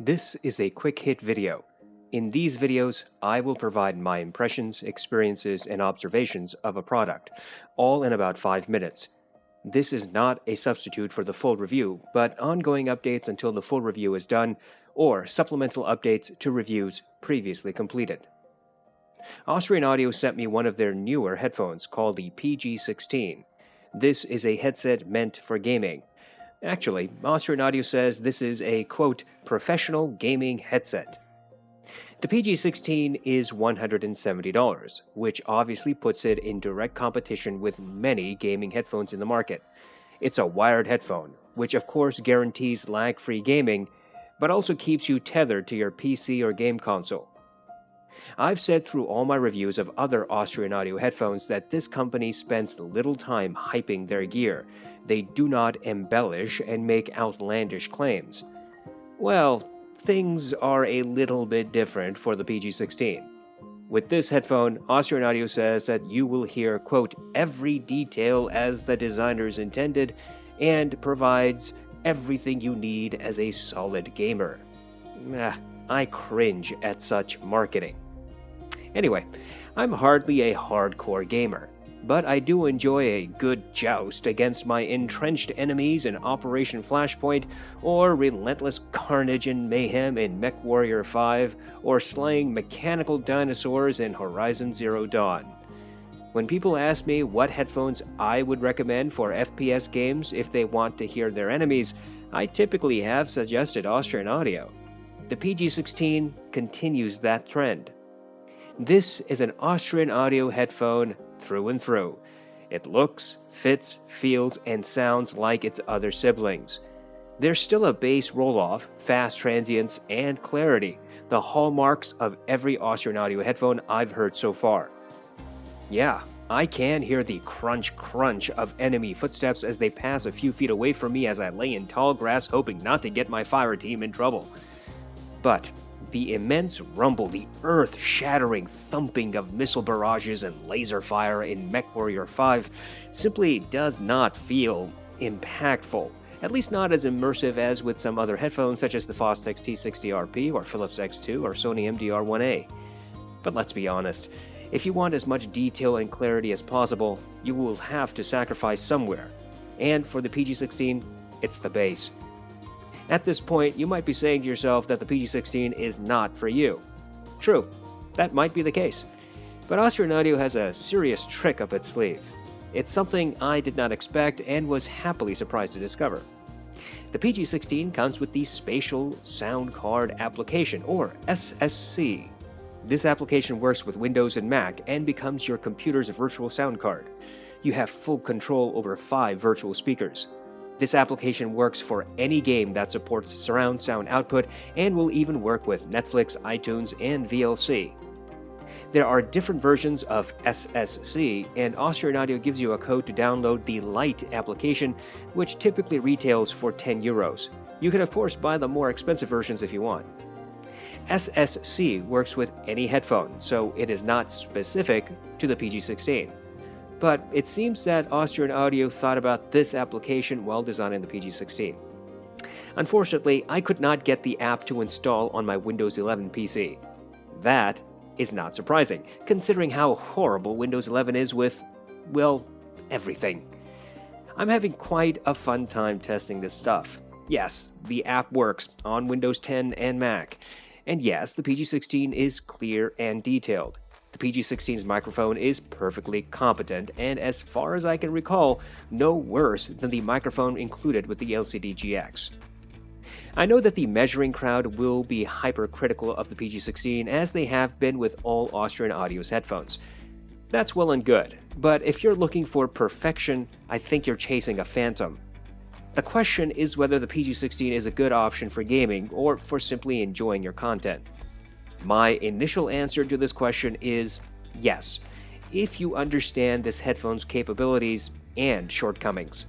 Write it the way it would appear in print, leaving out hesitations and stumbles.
This is a quick hit video. In these videos, I will provide my impressions, experiences, and observations of a product, all in about 5 minutes. This is not a substitute for the full review, but ongoing updates until the full review is done, or supplemental updates to reviews previously completed. Austrian Audio sent me one of their newer headphones called the PG16. This is a headset meant for gaming. Actually, Austrian Audio says this is a, quote, professional gaming headset. The PG16 is $170, which obviously puts it in direct competition with many gaming headphones in the market. It's a wired headphone, which of course guarantees lag-free gaming, but also keeps you tethered to your PC or game console. I've said through all my reviews of other Austrian Audio headphones that this company spends little time hyping their gear. They do not embellish and make outlandish claims. Well, things are a little bit different for the PG16. With this headphone, Austrian Audio says that you will hear, quote, every detail as the designers intended and provides everything you need as a solid gamer. I cringe at such marketing. Anyway, I'm hardly a hardcore gamer, but I do enjoy a good joust against my entrenched enemies in Operation Flashpoint, or relentless carnage and mayhem in MechWarrior 5, or slaying mechanical dinosaurs in Horizon Zero Dawn. When people ask me what headphones I would recommend for FPS games if they want to hear their enemies, I typically have suggested Austrian Audio. The PG16 continues that trend. This is an Austrian Audio headphone through and through. It looks, fits, feels, and sounds like its other siblings. There's still a bass roll-off, fast transients, and clarity, the hallmarks of every Austrian Audio headphone I've heard so far. Yeah, I can hear the crunch of enemy footsteps as they pass a few feet away from me as I lay in tall grass hoping not to get my fire team in trouble. But the immense rumble, the earth-shattering thumping of missile barrages and laser fire in MechWarrior 5 simply does not feel impactful, at least not as immersive as with some other headphones such as the Fostex T60RP or Philips X2 or Sony MDR1A. But let's be honest, if you want as much detail and clarity as possible, you will have to sacrifice somewhere, and for the PG16, it's the bass. At this point, you might be saying to yourself that the PG16 is not for you. True, that might be the case. But Austrian Audio has a serious trick up its sleeve. It's something I did not expect and was happily surprised to discover. The PG16 comes with the Spatial Sound Card Application, or SSC. This application works with Windows and Mac and becomes your computer's virtual sound card. You have full control over 5 virtual speakers. This application works for any game that supports surround sound output and will even work with Netflix, iTunes, and VLC. There are different versions of SSC, and Austrian Audio gives you a code to download the Lite application, which typically retails for €10. You can of course buy the more expensive versions if you want. SSC works with any headphone, so it is not specific to the PG16. But it seems that Austrian Audio thought about this application while designing the PG16. Unfortunately, I could not get the app to install on my Windows 11 PC. That is not surprising, considering how horrible Windows 11 is with, well, everything. I'm having quite a fun time testing this stuff. Yes, the app works on Windows 10 and Mac. And yes, the PG16 is clear and detailed. The PG16's microphone is perfectly competent and, as far as I can recall, no worse than the microphone included with the LCD GX. I know that the measuring crowd will be hypercritical of the PG16 as they have been with all Austrian Audio's headphones. That's well and good, but if you're looking for perfection, I think you're chasing a phantom. The question is whether the PG16 is a good option for gaming or for simply enjoying your content. My initial answer to this question is yes, if you understand this headphone's capabilities and shortcomings.